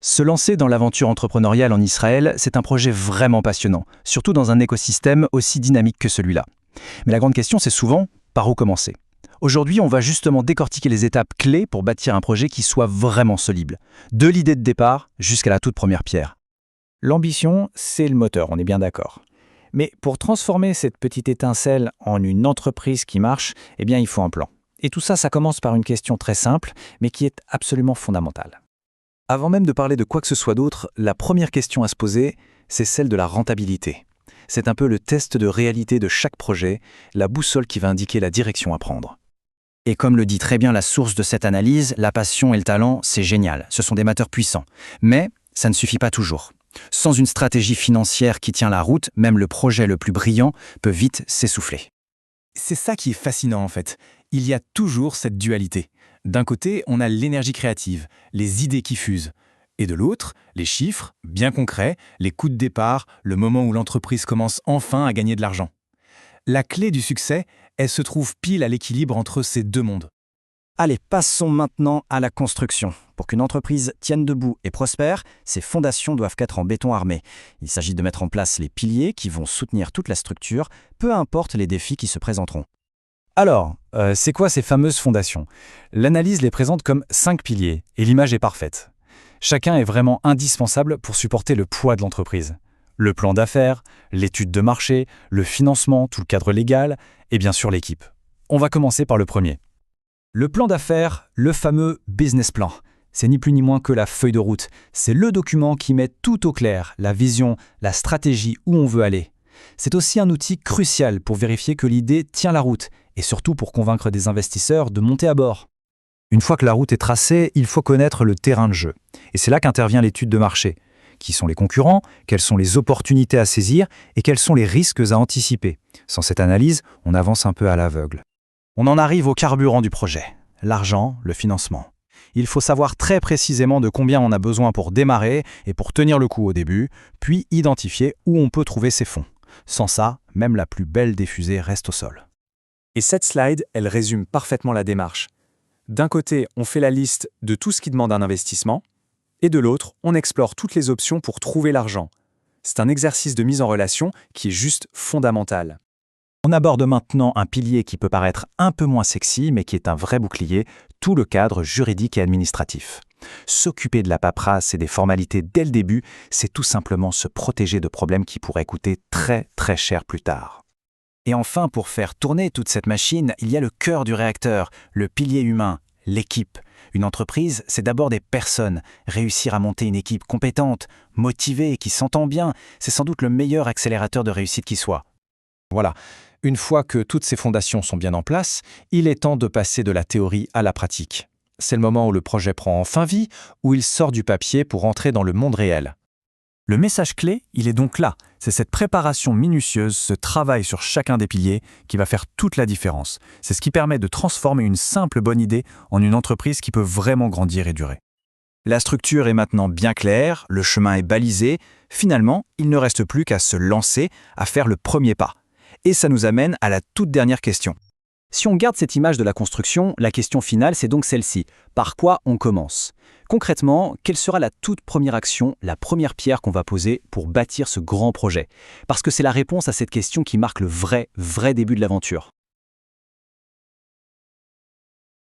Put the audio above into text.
Se lancer dans l'aventure entrepreneuriale en Israël, c'est un projet vraiment passionnant, surtout dans un écosystème aussi dynamique que celui-là. Mais la grande question, c'est souvent par où commencer. Aujourd'hui, on va justement décortiquer les étapes clés pour bâtir un projet qui soit vraiment solide, de l'idée de départ jusqu'à la toute première pierre. L'ambition, c'est le moteur, on est bien d'accord. Mais pour transformer cette petite étincelle en une entreprise qui marche, il faut un plan. Et tout ça, ça commence par une question très simple, mais qui est absolument fondamentale. Avant même de parler de quoi que ce soit d'autre, la première question à se poser, c'est celle de la rentabilité. C'est un peu le test de réalité de chaque projet, la boussole qui va indiquer la direction à prendre. Et comme le dit très bien la source de cette analyse, la passion et le talent, c'est génial, ce sont des moteurs puissants. Mais ça ne suffit pas toujours. Sans une stratégie financière qui tient la route, même le projet le plus brillant peut vite s'essouffler. C'est ça qui est fascinant en fait. Il y a toujours cette dualité. D'un côté, on a l'énergie créative, les idées qui fusent. Et de l'autre, les chiffres, bien concrets, les coûts de départ, le moment où l'entreprise commence enfin à gagner de l'argent. La clé du succès, elle se trouve pile à l'équilibre entre ces deux mondes. Allez, passons maintenant à la construction. Pour qu'une entreprise tienne debout et prospère, ses fondations doivent être en béton armé. Il s'agit de mettre en place les piliers qui vont soutenir toute la structure, peu importe les défis qui se présenteront. Alors, c'est quoi ces fameuses fondations? L'analyse les présente comme 5 piliers, et l'image est parfaite. Chacun est vraiment indispensable pour supporter le poids de l'entreprise. Le plan d'affaires, l'étude de marché, le financement, tout le cadre légal, et bien sûr l'équipe. On va commencer par le premier. Le plan d'affaires, le fameux business plan. C'est ni plus ni moins que la feuille de route. C'est le document qui met tout au clair, la vision, la stratégie, où on veut aller. C'est aussi un outil crucial pour vérifier que l'idée tient la route et surtout pour convaincre des investisseurs de monter à bord. Une fois que la route est tracée, il faut connaître le terrain de jeu. Et c'est là qu'intervient l'étude de marché. Qui sont les concurrents, quelles sont les opportunités à saisir et quels sont les risques à anticiper. Sans cette analyse, on avance un peu à l'aveugle. On en arrive au carburant du projet, l'argent, le financement. Il faut savoir très précisément de combien on a besoin pour démarrer et pour tenir le coup au début, puis identifier où on peut trouver ces fonds. Sans ça, même la plus belle des fusées reste au sol. Et cette slide, elle résume parfaitement la démarche. D'un côté, on fait la liste de tout ce qui demande un investissement, et de l'autre, on explore toutes les options pour trouver l'argent. C'est un exercice de mise en relation qui est juste fondamental. On aborde maintenant un pilier qui peut paraître un peu moins sexy, mais qui est un vrai bouclier, tout le cadre juridique et administratif. S'occuper de la paperasse et des formalités dès le début, c'est tout simplement se protéger de problèmes qui pourraient coûter très très cher plus tard. Et enfin, pour faire tourner toute cette machine, il y a le cœur du réacteur, le pilier humain, l'équipe. Une entreprise, c'est d'abord des personnes. Réussir à monter une équipe compétente, motivée, qui s'entend bien, c'est sans doute le meilleur accélérateur de réussite qui soit. Voilà, une fois que toutes ces fondations sont bien en place, il est temps de passer de la théorie à la pratique. C'est le moment où le projet prend enfin vie, où il sort du papier pour entrer dans le monde réel. Le message clé, il est donc là. C'est cette préparation minutieuse, ce travail sur chacun des piliers qui va faire toute la différence. C'est ce qui permet de transformer une simple bonne idée en une entreprise qui peut vraiment grandir et durer. La structure est maintenant bien claire, le chemin est balisé. Finalement, il ne reste plus qu'à se lancer, à faire le premier pas. Et ça nous amène à la toute dernière question. Si on garde cette image de la construction, la question finale, c'est donc celle-ci. Par quoi on commence? Concrètement, quelle sera la toute première action, la première pierre qu'on va poser pour bâtir ce grand projet? Parce que c'est la réponse à cette question qui marque le vrai début de l'aventure.